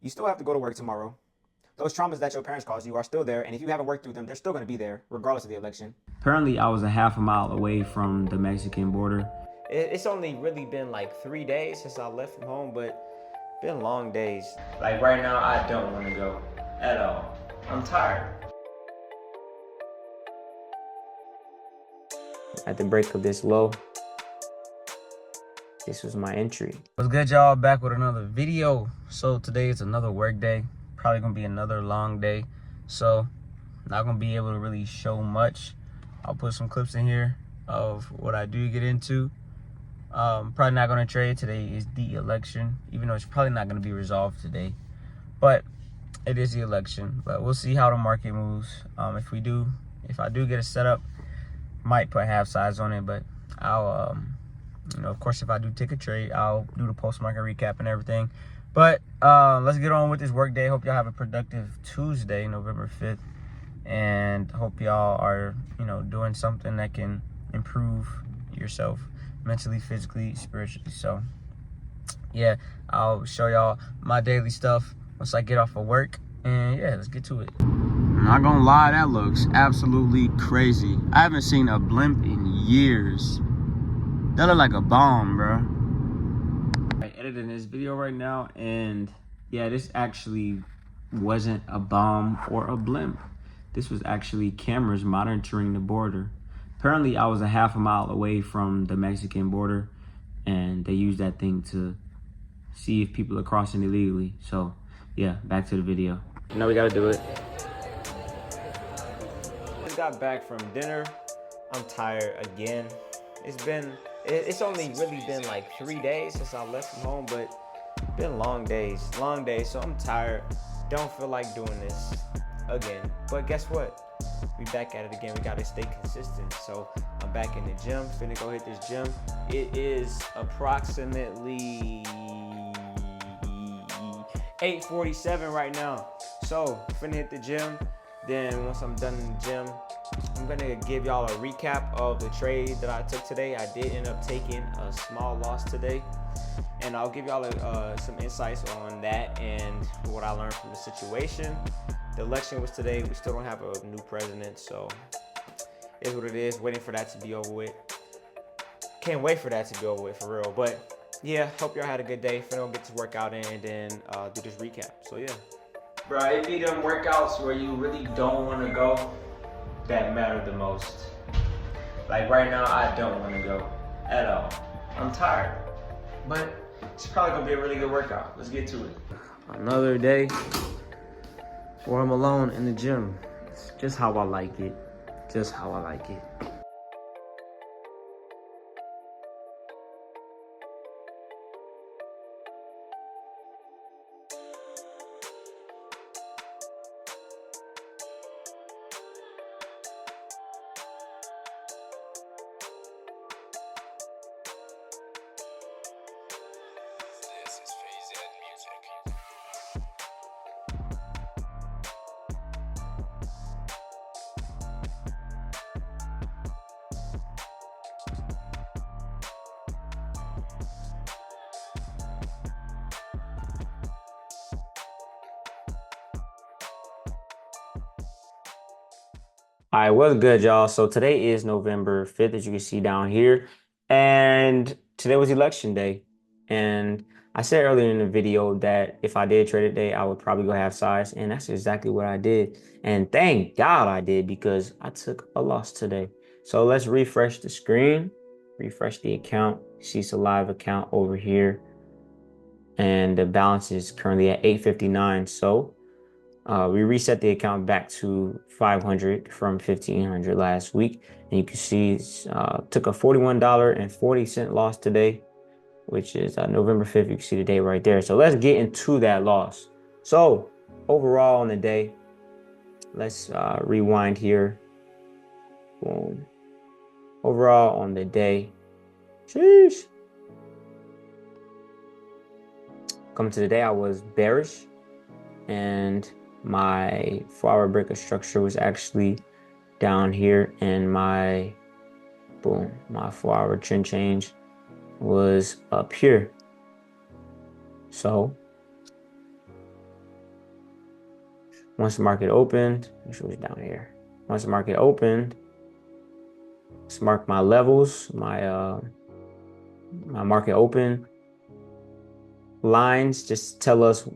You still have to go to work tomorrow. Those traumas that your parents caused you are still there, and if you haven't worked through them, they're still going to be there, regardless of the election. Apparently, I was a half a mile away from the Mexican border. It's only really been like 3 days since I left from home, but been long days. Like right now, I don't want to go at all. I'm tired. At the break of this low, this was my entry. What's good, y'all? Back with another video. So today is another work day. Probably gonna be another long day. So not gonna be able to really show much. I'll put some clips in here of what I do get into. Probably not gonna trade. Today is the election, even though it's probably not gonna be resolved today. But it is the election. But we'll see how the market moves. If I do get a setup, might put half size on it, but I'll of course, if I do take a trade, I'll do the post-market recap and everything. But let's get on with this work day. Hope y'all have a productive Tuesday, November 5th. And hope y'all are, doing something that can improve yourself mentally, physically, spiritually. So, yeah, I'll show y'all my daily stuff once I get off of work. And, yeah, let's get to it. I'm not gonna lie, that looks absolutely crazy. I haven't seen a blimp in years. That look like a bomb, bro. I'm editing this video right now, and yeah, this actually wasn't a bomb or a blimp. This was actually cameras monitoring the border. Apparently, I was a half a mile away from the Mexican border, and they used that thing to see if people are crossing illegally. So, yeah, back to the video. You know we gotta do it. Just got back from dinner. I'm tired again. It's only really been like 3 days since I left from home, but been long days, so I'm tired. Don't feel like doing this again. But guess what? We back at it again. We gotta stay consistent. So I'm back in the gym, finna go hit this gym. It is approximately 8:47 right now. So finna hit the gym. Then once I'm done in the gym, I'm gonna give y'all a recap of the trade that I took today. I did end up taking a small loss today, and I'll give y'all some insights on that and what I learned from the situation. The election was today. We still don't have a new president, so it's what it is. Waiting for that to be over with. Can't wait for that to be over with, for real. But yeah, hope y'all had a good day. Finna get this workout in and then do this recap. So yeah. Bro, it be them workouts where you really don't want to go that matter the most. Like right now, I don't want to go at all. I'm tired. But it's probably gonna be a really good workout. Let's get to it. Another day where I'm alone in the gym. It's just how I like it. Just how I like it. All right, what's good, y'all? So today is November 5th, as you can see down here. And today was election day. And I said earlier in the video that if I did trade today, I would probably go half size. And that's exactly what I did. And thank God I did, because I took a loss today. So let's refresh the screen, refresh the account. See, it's a live account over here. And the balance is currently at 859. So we reset the account back to 500 from 1500 last week, and you can see took a $41.40 loss today, which is November 5th. You can see the date right there. So let's get into that loss. So overall on the day, let's rewind here. Boom. Overall on the day, sheesh. Coming to the day, I was bearish, and my 4-hour break of structure was actually down here, and my 4-hour trend change was up here. So Once the market opened, make sure it's down here. Once the market opened, let's mark my levels, my market open lines. Just tell us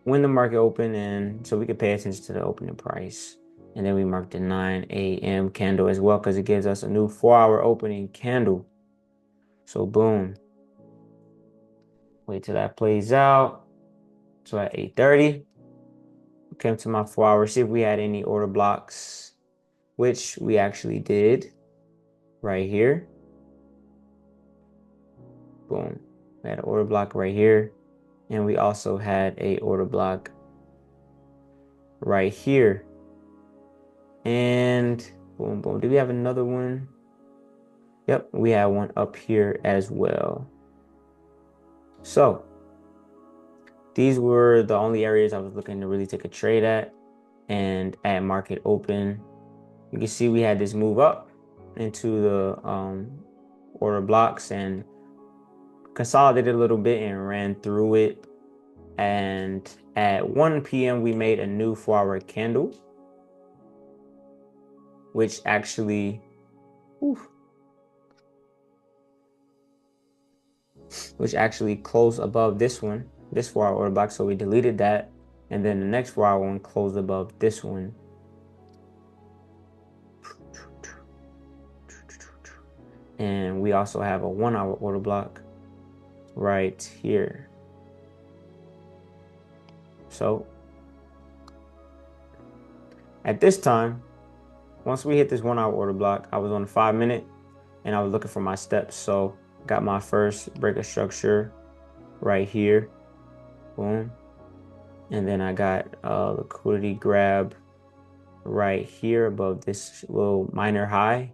when the market opened, and so we can pay attention to the opening price. And then we mark the 9 a.m. candle as well, because it gives us a new 4-hour opening candle. So boom. Wait till that plays out. So at 8:30, came to my 4-hour, see if we had any order blocks, which we actually did right here. Boom. We had an order block right here. And we also had a order block right here. And boom, boom. Do we have another one? Yep, we have one up here as well. So these were the only areas I was looking to really take a trade at. And at market open, you can see we had this move up into the order blocks and consolidated a little bit and ran through it. And at 1 p.m. we made a new 4-hour candle, which actually closed above this one, this 4-hour order block. So we deleted that, and then the next 4-hour one closed above this one. And we also have a 1-hour order block right here. So at this time, once we hit this 1-hour order block, I was on a 5-minute and I was looking for my steps. So got my first break of structure right here. Boom. And then I got a liquidity grab right here above this little minor high.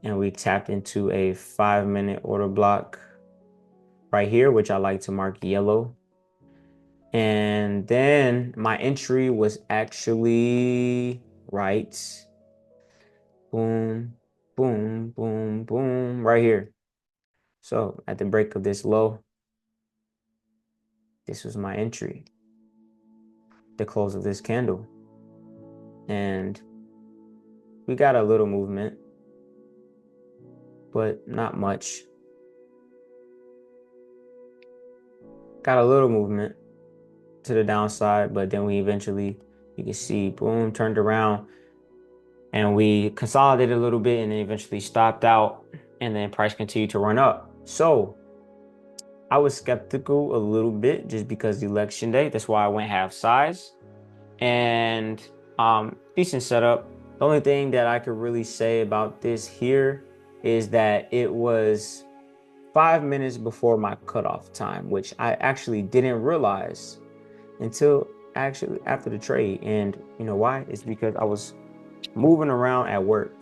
And we tapped into a 5-minute order block right here, which I like to mark yellow. And then my entry was actually right. Boom, boom, boom, boom, right here. So at the break of this low, this was my entry, the close of this candle. And we got a little movement, but not much. Got a little movement to the downside, but then we eventually, you can see, boom, turned around and we consolidated a little bit and then eventually stopped out, and then price continued to run up. So I was skeptical a little bit just because election day. That's why I went half size. And decent setup. The only thing that I could really say about this here is that it was 5 minutes before my cutoff time, which I actually didn't realize until actually after the trade. And you know why? It's because I was moving around at work.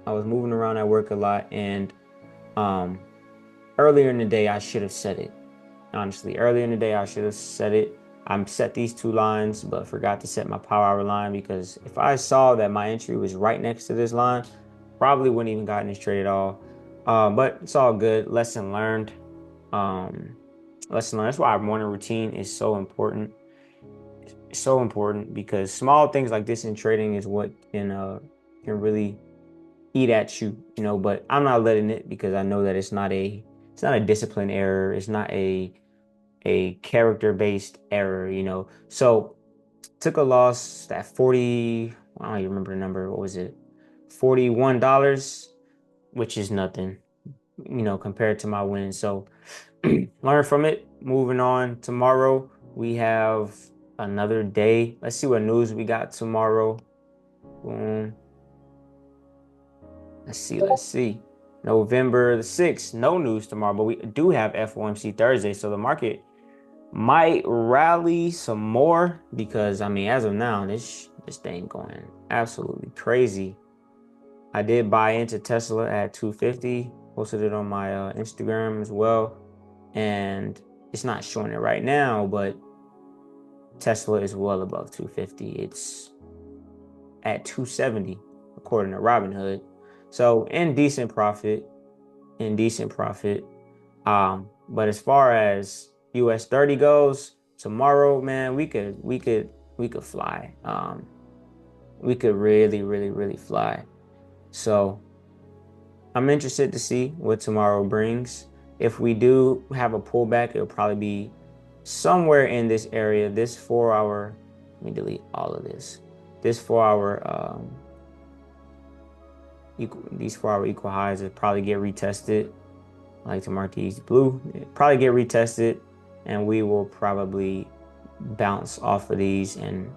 I was moving around at work a lot, and earlier in the day I should have set it. Honestly, earlier in the day I should have set it. I set these 2 lines, but forgot to set my power hour line, because if I saw that my entry was right next to this line, probably wouldn't even gotten this trade at all. But it's all good. Lesson learned. Lesson learned. That's why our morning routine is so important. It's so important because small things like this in trading is what can really eat at you, you know. But I'm not letting it, because I know that it's not a discipline error. It's not a character-based error, you know. So took a loss at 40, I don't even remember the number. What was it? $41, which is nothing, you know, compared to my win. So learn from it. Moving on. Tomorrow we have another day. Let's see what news we got tomorrow. Boom. Let's see. November the 6th, no news tomorrow, but we do have FOMC Thursday. So the market might rally some more, because I mean, as of now, this thing going absolutely crazy. I did buy into Tesla at 250, posted it on my Instagram as well, and it's not showing it right now, but Tesla is well above 250. It's at 270 according to Robinhood. So in decent profit. But as far as US 30 goes, tomorrow, man, we could we could fly. We could really, really, really fly. So I'm interested to see what tomorrow brings. If we do have a pullback, it'll probably be somewhere in this area. This 4 hour, let me delete all of this. This 4 hour, these 4 hour equal highs will probably get retested. I like to mark these blue. It'll probably get retested, and we will probably bounce off of these and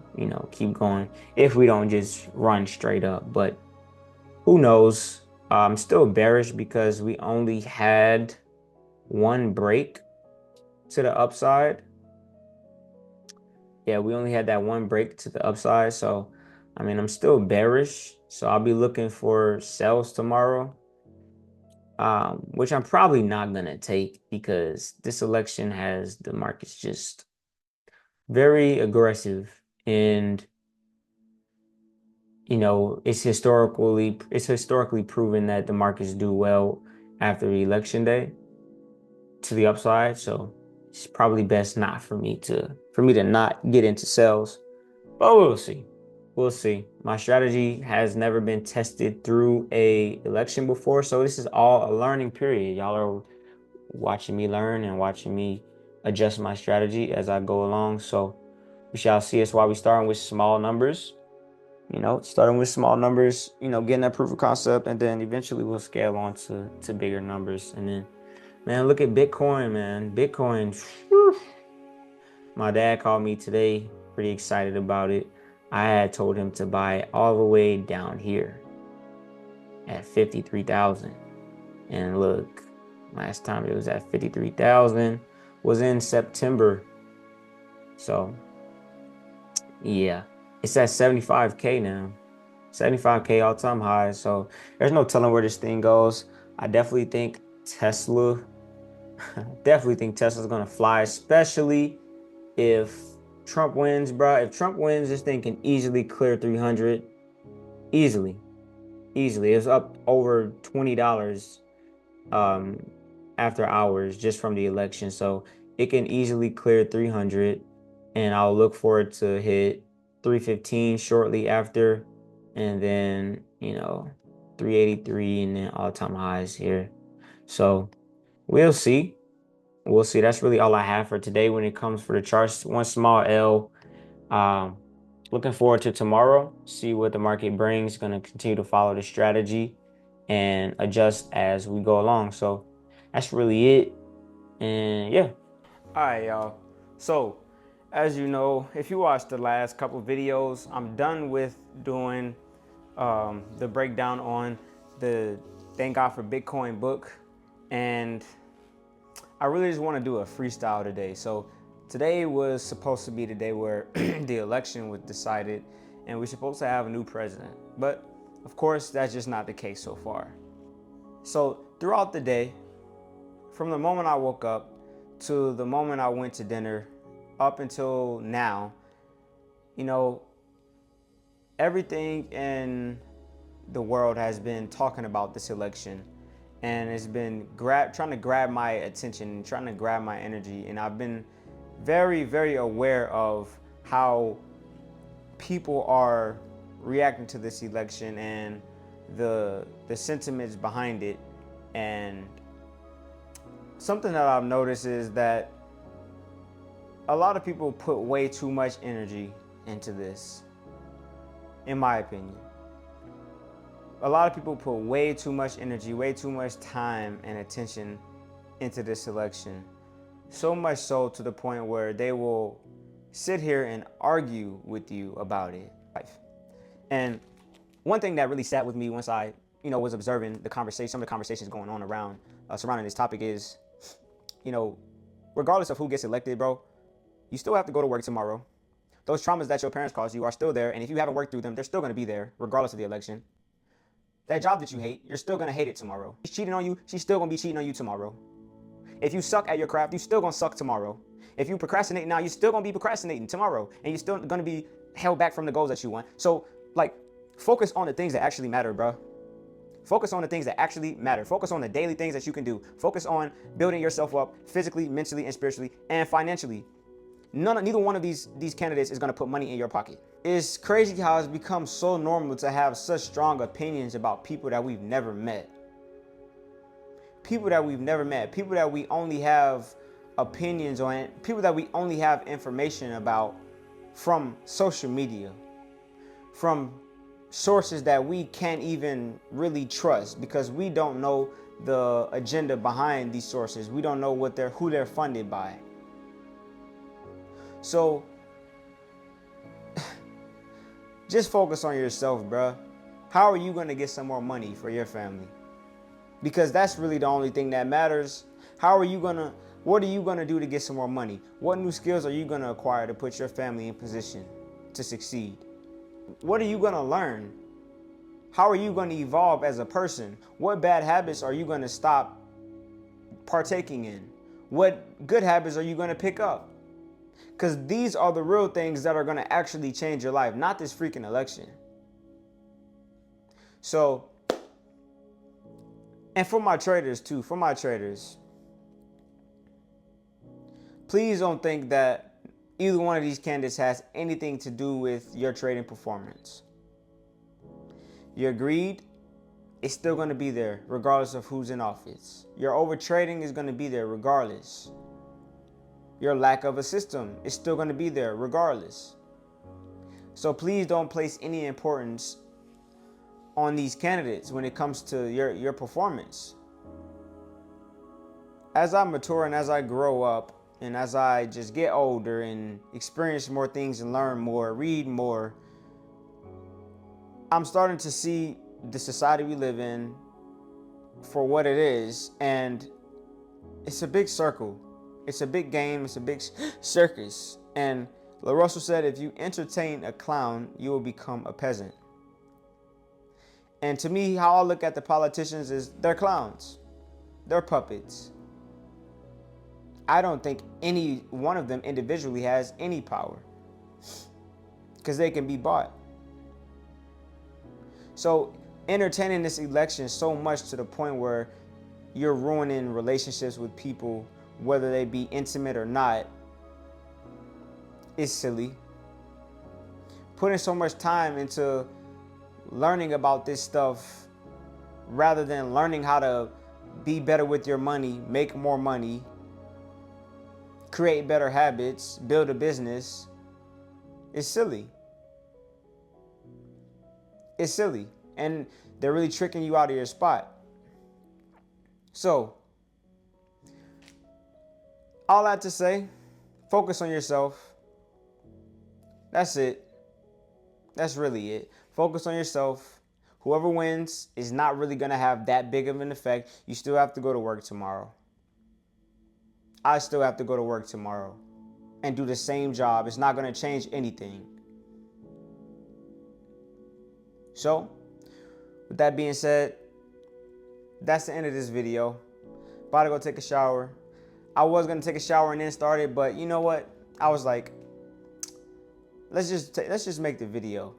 keep going if we don't just run straight up. But who knows? I'm still bearish because we only had one break to the upside. Yeah, we only had that one break to the upside. So, I mean, I'm still bearish. So I'll be looking for sells tomorrow, which I'm probably not going to take because this election has the markets just very aggressive. And it's historically proven that the markets do well after the election day to the upside. So it's probably best not for me to not get into sales. But we'll see. We'll see. My strategy has never been tested through a election before, so this is all a learning period. Y'all are watching me learn and watching me adjust my strategy as I go along. So we shall see. That's why we starting with small numbers. Starting with small numbers, getting that proof of concept, and then eventually we'll scale on to bigger numbers. And then, man, look at Bitcoin, man. Bitcoin, whew. My dad called me today, pretty excited about it. I had told him to buy it all the way down here at 53,000. And look, last time it was at 53,000 was in September. So, yeah. It's at 75K now. 75K all-time high. So there's no telling where this thing goes. I definitely think Tesla's going to fly, especially if Trump wins, bro. If Trump wins, this thing can easily clear 300. Easily. It's up over $20 after hours just from the election. So it can easily clear 300. And I'll look for it to hit 315 shortly after, and then 383, and then all-time highs here. So we'll see. That's really all I have for today when it comes for the charts. One small L. Looking forward to tomorrow, see what the market brings. Going to continue to follow the strategy and adjust as we go along. So that's really it. And yeah. All right, y'all. So, as you know, if you watched the last couple videos, I'm done with doing the breakdown on the Thank God for Bitcoin book. And I really just want to do a freestyle today. So today was supposed to be the day where the election was decided and we're supposed to have a new president. But of course, that's just not the case so far. So throughout the day, from the moment I woke up to the moment I went to dinner, up until now, everything in the world has been talking about this election, and it's been trying to grab my attention, trying to grab my energy. And I've been very, very aware of how people are reacting to this election and the sentiments behind it. And something that I've noticed is that a lot of people put way too much energy into this, in my opinion. A lot of people put way too much energy, way too much time and attention into this election. So much so to the point where they will sit here and argue with you about it. And one thing that really sat with me once I, was observing the conversation, some of the conversations going on around surrounding this topic is, regardless of who gets elected, bro, you still have to go to work tomorrow. Those traumas that your parents caused you are still there. And if you haven't worked through them, they're still going to be there, regardless of the election. That job that you hate, you're still going to hate it tomorrow. She's cheating on you, she's still going to be cheating on you tomorrow. If you suck at your craft, you're still going to suck tomorrow. If you procrastinate now, you're still going to be procrastinating tomorrow. And you're still going to be held back from the goals that you want. So, focus on the things that actually matter, bro. Focus on the things that actually matter. Focus on the daily things that you can do. Focus on building yourself up physically, mentally, and spiritually, and financially. Neither one of these candidates is going to put money in your pocket. It's crazy how it's become so normal to have such strong opinions about people that we've never met. People that we've never met, people that we only have opinions on, people that we only have information about from social media, from sources that we can't even really trust because we don't know the agenda behind these sources. We don't know who they're funded by. So just focus on yourself, bruh. How are you going to get some more money for your family? Because that's really the only thing that matters. What are you going to do to get some more money? What new skills are you going to acquire to put your family in position to succeed? What are you going to learn? How are you going to evolve as a person? What bad habits are you going to stop partaking in? What good habits are you going to pick up? Because these are the real things that are going to actually change your life, not this freaking election. So, and for my traders too, please don't think that either one of these candidates has anything to do with your trading performance. Your greed is still going to be there regardless of who's in office. Your overtrading is going to be there regardless. Your lack of a system is still going to be there regardless. So please don't place any importance on these candidates when it comes to your performance. As I mature and as I grow up and as I just get older and experience more things and learn more, read more, I'm starting to see the society we live in for what it is, and it's a big circle. It's a big game. It's a big circus. And LaRussell said, if you entertain a clown, you will become a peasant. And to me, how I look at the politicians is they're clowns. They're puppets. I don't think any one of them individually has any power because they can be bought. So entertaining this election so much to the point where you're ruining relationships with people, whether they be intimate or not, is silly. Putting so much time into learning about this stuff rather than learning how to be better with your money, make more money, create better habits, build a business, is silly. It's silly. And they're really tricking you out of your spot. So, all that to say, focus on yourself. That's it. That's really it. Focus on yourself. Whoever wins is not really going to have that big of an effect. You still have to go to work tomorrow. I still have to go to work tomorrow and do the same job. It's not going to change anything. So, with that being said, that's the end of this video. About to go take a shower. I was going to take a shower and then start it, but you know what? I was like, let's just make the video.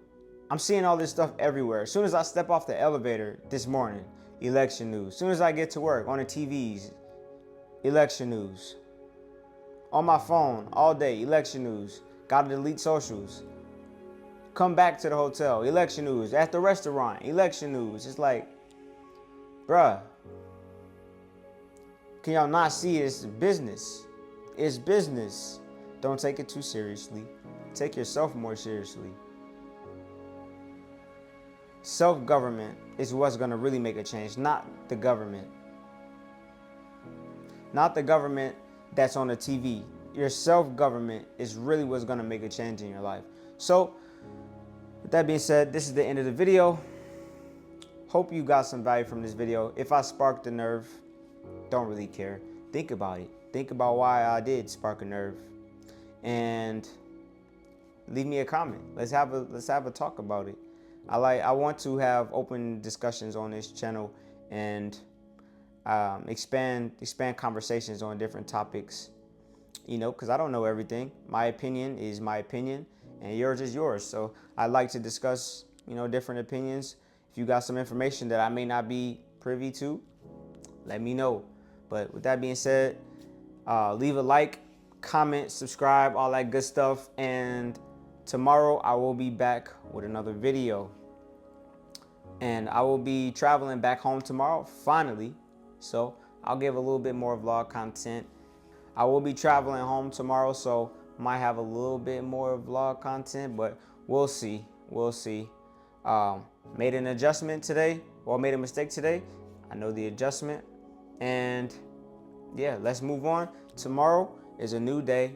I'm seeing all this stuff everywhere. As soon as I step off the elevator this morning, election news. As soon as I get to work on the TVs, election news. On my phone all day, election news. Gotta delete socials. Come back to the hotel, election news. At the restaurant, election news. It's like, bruh, can y'all not see it's business? It's business. Don't take it too seriously. Take yourself more seriously. Self-government is what's going to really make a change, not the government. Not the government that's on the TV. Your self-government is really what's going to make a change in your life. So, with that being said, this is the end of the video. Hope you got some value from this video. If I sparked a nerve, don't really care. Think about it. Think about why I did spark a nerve. And leave me a comment. Let's have a talk about it. I want to have open discussions on this channel and expand conversations on different topics. You know, because I don't know everything. My opinion is my opinion, and yours is yours. So I like to discuss, you know, different opinions. If you got some information that I may not be privy to, let me know. But with that being said, leave a like, comment, subscribe, all that good stuff. And tomorrow I will be back with another video. And I will be traveling back home tomorrow, finally. So I'll give a little bit more vlog content. I will be traveling home tomorrow, so might have a little bit more vlog content, but we'll see. We'll see. Made an adjustment today, or made a mistake today. I know the adjustment. And yeah, let's move on. Tomorrow is a new day.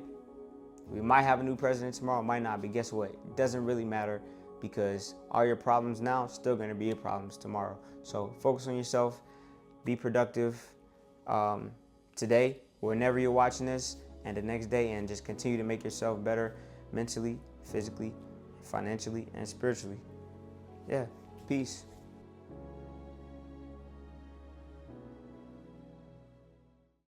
We might have a new president tomorrow, might not, but guess what? It doesn't really matter, because all your problems now still gonna be your problems tomorrow. So focus on yourself, be productive today, whenever you're watching this, and the next day, and just continue to make yourself better mentally, physically, financially, and spiritually. Yeah, peace.